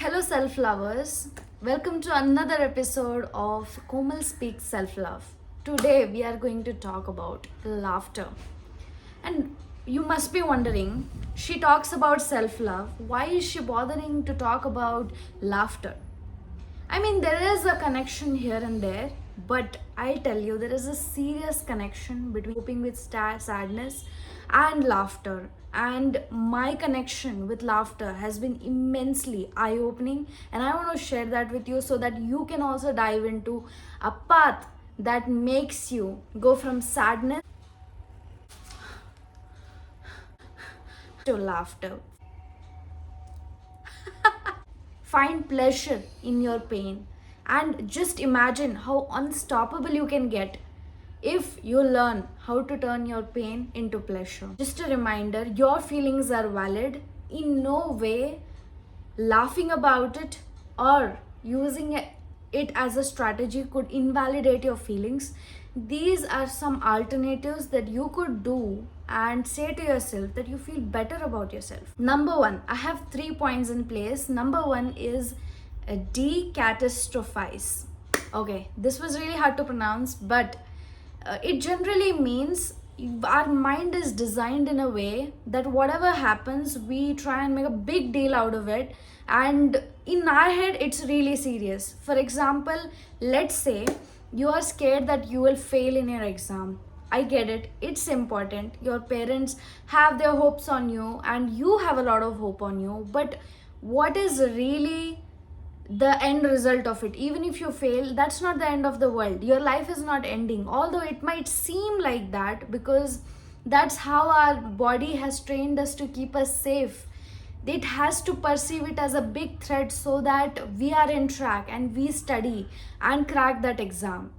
Hello, self lovers. Welcome to another episode of Komal Speaks Self Love. Today, we are going to talk about laughter. And you must be wondering, she talks about self love. Why is she bothering to talk about laughter? I mean, there is a connection here and there, but I tell you, there is a serious connection between coping with sadness and laughter. And my connection with laughter has been immensely eye opening, and I want to share that with you so that you can also dive into a path that makes you go from sadness to laughter. Find pleasure in your pain and just imagine how unstoppable you can get if you learn how to turn your pain into pleasure. Just a reminder, your feelings are valid. In no way laughing about it or using it as a strategy could invalidate your feelings. These are some alternatives that you could do and say to yourself that you feel better about yourself. Number one, I have 3 points in place. Number one is decatastrophize. Okay, this was really hard to pronounce, but it generally means our mind is designed in a way that whatever happens, we try and make a big deal out of it, and in our head it's really serious. For example, let's say you are scared that you will fail in your exam. I get it, it's important, your parents have their hopes on you and you have a lot of hope on you, but what is really the end result of it? Even if you fail, that's not the end of the world. Your life is not ending, although it might seem like that, because that's how our body has trained us to keep us safe. It has to perceive it as a big threat so that we are in track and we study and crack that exam.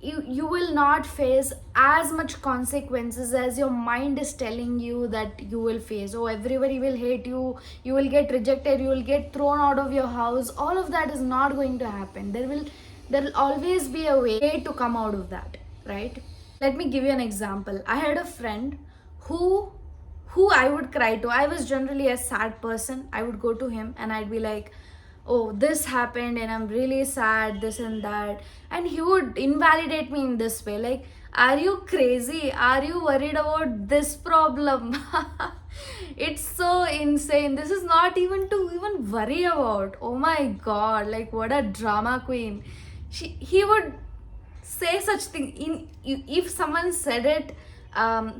You will not face as much consequences as your mind is telling you that you will face. Oh, everybody will hate you, you will get rejected, you will get thrown out of your house. All of that is not going to happen. There will always be a way to come out of that, right? Let me give you an example. I had a friend who I would cry to. I was generally a sad person. I would go to him and I'd be like, oh, this happened and I'm really sad, this and that. And he would invalidate me in this way, like, are you crazy? Are you worried about this problem? It's so insane. This is not even to even worry about. Oh my god, like, what a drama queen. He would say such thing. If someone said it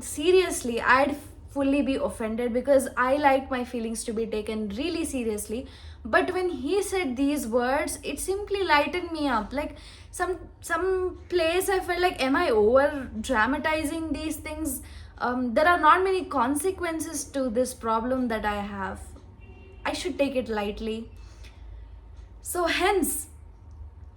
seriously, I'd fully be offended because I like my feelings to be taken really seriously. But when he said these words, it simply lightened me up. Like, some place I felt like, am I over dramatizing these things? There are not many consequences to this problem that I have. I should take it lightly. So hence,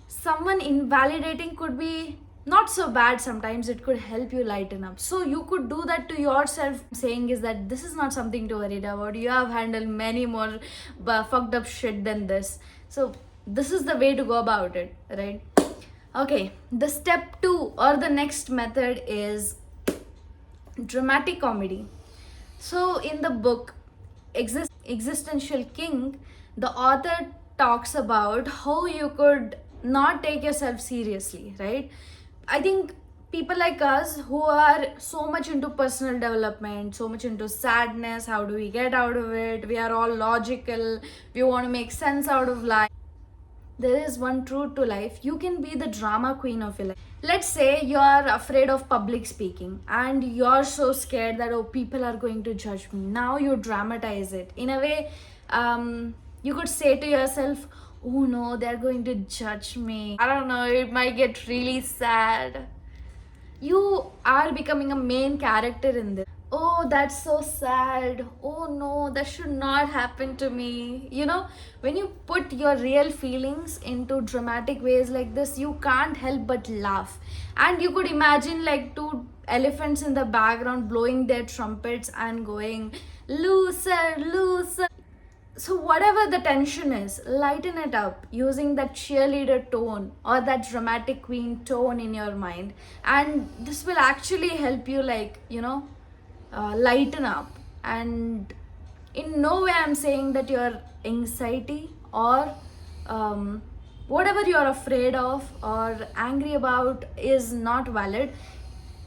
someone invalidating could be not so bad. Sometimes it could help you lighten up, so you could do that to yourself. Saying is that this is not something to worry about, you have handled many more fucked up shit than this, so this is the way to go about it, right? Okay, the step 2 or the next method is dramatic comedy. So in the book Existential King, the author talks about how you could not take yourself seriously, right? I think people like us who are so much into personal development, so much into sadness, how do we get out of it? We are all logical, we want to make sense out of life. There is one truth to life: you can be the drama queen of your life. Let's say you are afraid of public speaking and you're so scared that, oh, people are going to judge me. Now you dramatize it. In a way, you could say to yourself, oh no, they're going to judge me. I don't know, it might get really sad. You are becoming a main character in this. Oh, that's so sad. Oh no, that should not happen to me. When you put your real feelings into dramatic ways like this, you can't help but laugh. And you could imagine like two elephants in the background blowing their trumpets and going, loser, loser. So whatever the tension is, lighten it up using that cheerleader tone or that dramatic queen tone in your mind, and this will actually help you, like, lighten up. And in no way I'm saying that your anxiety or whatever you're afraid of or angry about is not valid.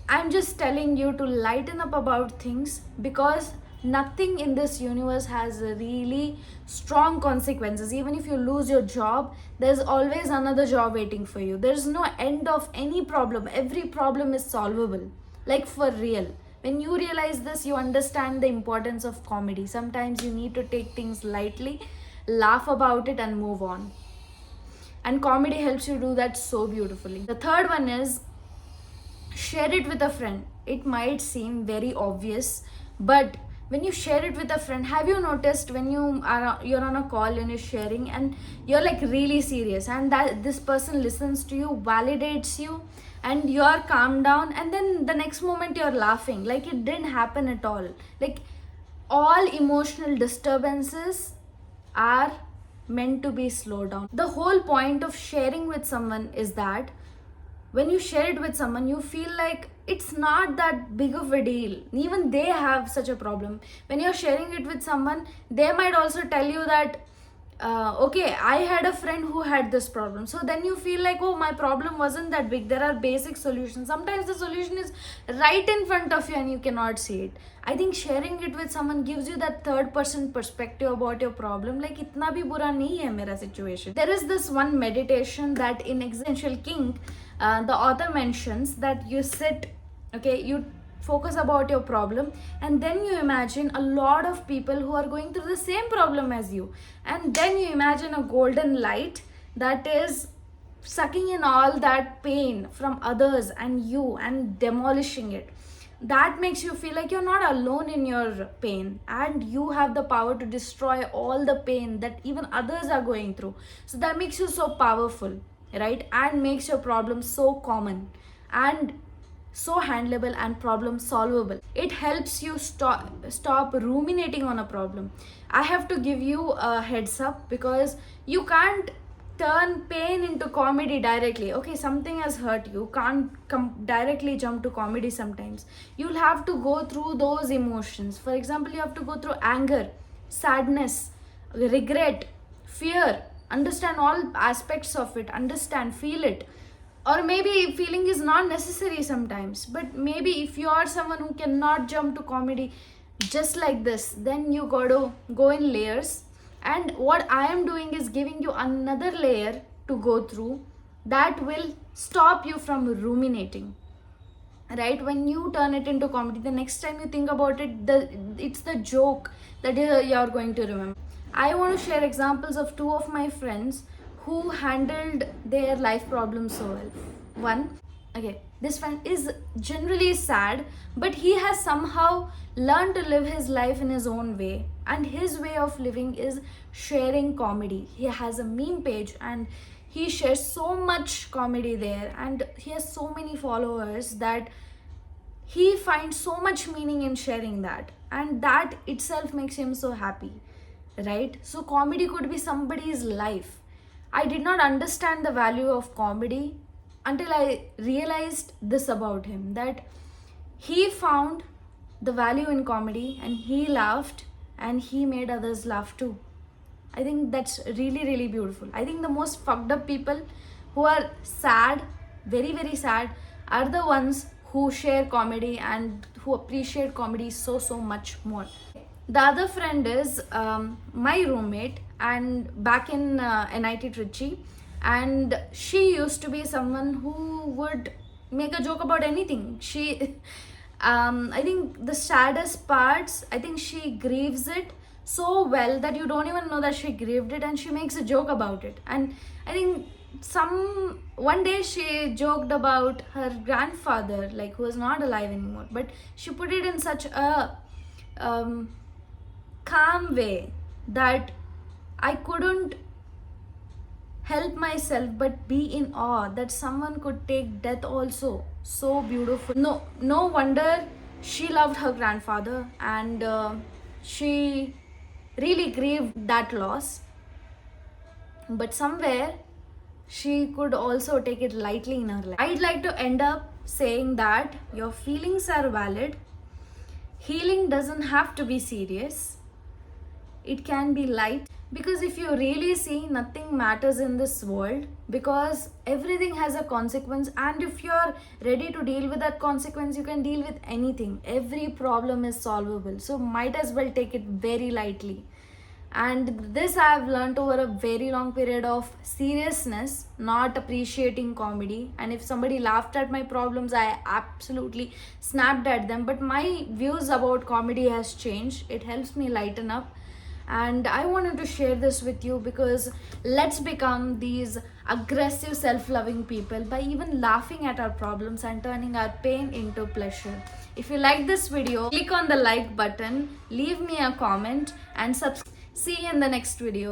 I'm just telling you to lighten up about things, because nothing in this universe has really strong consequences. Even if you lose your job, there's always another job waiting for you. There's no end of any problem. Every problem is solvable, like for real. When you realize this, you understand the importance of comedy. Sometimes you need to take things lightly, laugh about it, and move on. And comedy helps you do that so beautifully. The third one is share it with a friend. It might seem very obvious, but when you share it with a friend, have you noticed when you're on a call and you're sharing and you're like really serious, and that this person listens to you, validates you, and you're calmed down, and then the next moment you're laughing like it didn't happen at all. Like, all emotional disturbances are meant to be slowed down. The whole point of sharing with someone is that when you share it with someone, you feel like it's not that big of a deal. Even they have such a problem. When you're sharing it with someone, they might also tell you that, okay, I had a friend who had this problem. So then you feel like, oh, my problem wasn't that big. There are basic solutions. Sometimes the solution is right in front of you and you cannot see it. I think sharing it with someone gives you that third person perspective about your problem. Like, itna bhi bura nahi hai mera situation. There is this one meditation that in Existential King, the author mentions that you sit, okay, you focus about your problem, and then you imagine a lot of people who are going through the same problem as you, and then you imagine a golden light that is sucking in all that pain from others and you and demolishing it. That makes you feel like you're not alone in your pain, and you have the power to destroy all the pain that even others are going through. So that makes you so powerful, right? And makes your problem so common and so handleable and problem solvable. It helps you stop ruminating on a problem. I have to give you a heads up, because you can't turn pain into comedy directly. Okay, something has hurt you, can't directly jump to comedy. Sometimes you'll have to go through those emotions. For example, you have to go through anger, sadness, regret, fear, understand all aspects of it, understand, feel it. Or maybe feeling is not necessary sometimes, but maybe if you are someone who cannot jump to comedy just like this, then you gotta go in layers. And what I am doing is giving you another layer to go through that will stop you from ruminating, right? When you turn it into comedy, the next time you think about it, it's the joke that you're going to remember. I want to share examples of two of my friends who handled their life problems so well. One, okay, this friend is generally sad, but he has somehow learned to live his life in his own way, and his way of living is sharing comedy. He has a meme page and he shares so much comedy there, and he has so many followers that he finds so much meaning in sharing that, and that itself makes him so happy, right? So comedy could be somebody's life. I did not understand the value of comedy until I realized this about him, that he found the value in comedy and he laughed and he made others laugh too. I think that's really, really beautiful. I think the most fucked up people who are sad, very, very sad, are the ones who share comedy and who appreciate comedy so, so much more. The other friend is my roommate, and back in NIT Trichy, and she used to be someone who would make a joke about anything. She, I think the saddest parts, I think she grieves it so well that you don't even know that she grieved it, and she makes a joke about it. And I think one day she joked about her grandfather, like, who is not alive anymore, but she put it in such a calm way that I couldn't help myself but be in awe that someone could take death also so beautiful. No wonder she loved her grandfather, and she really grieved that loss. But somewhere she could also take it lightly in her life. I'd like to end up saying that your feelings are valid. Healing doesn't have to be serious. It can be light. Because if you really see, nothing matters in this world, because everything has a consequence, and if you're ready to deal with that consequence, you can deal with anything. Every problem is solvable, so might as well take it very lightly. And this I have learned over a very long period of seriousness, not appreciating comedy. And if somebody laughed at my problems, I absolutely snapped at them, but my views about comedy has changed. It helps me lighten up, and I wanted to share this with you, because let's become these aggressive self-loving people by even laughing at our problems and turning our pain into pleasure. If you like this video, click on the like button, leave me a comment, and subscribe. See you in the next video.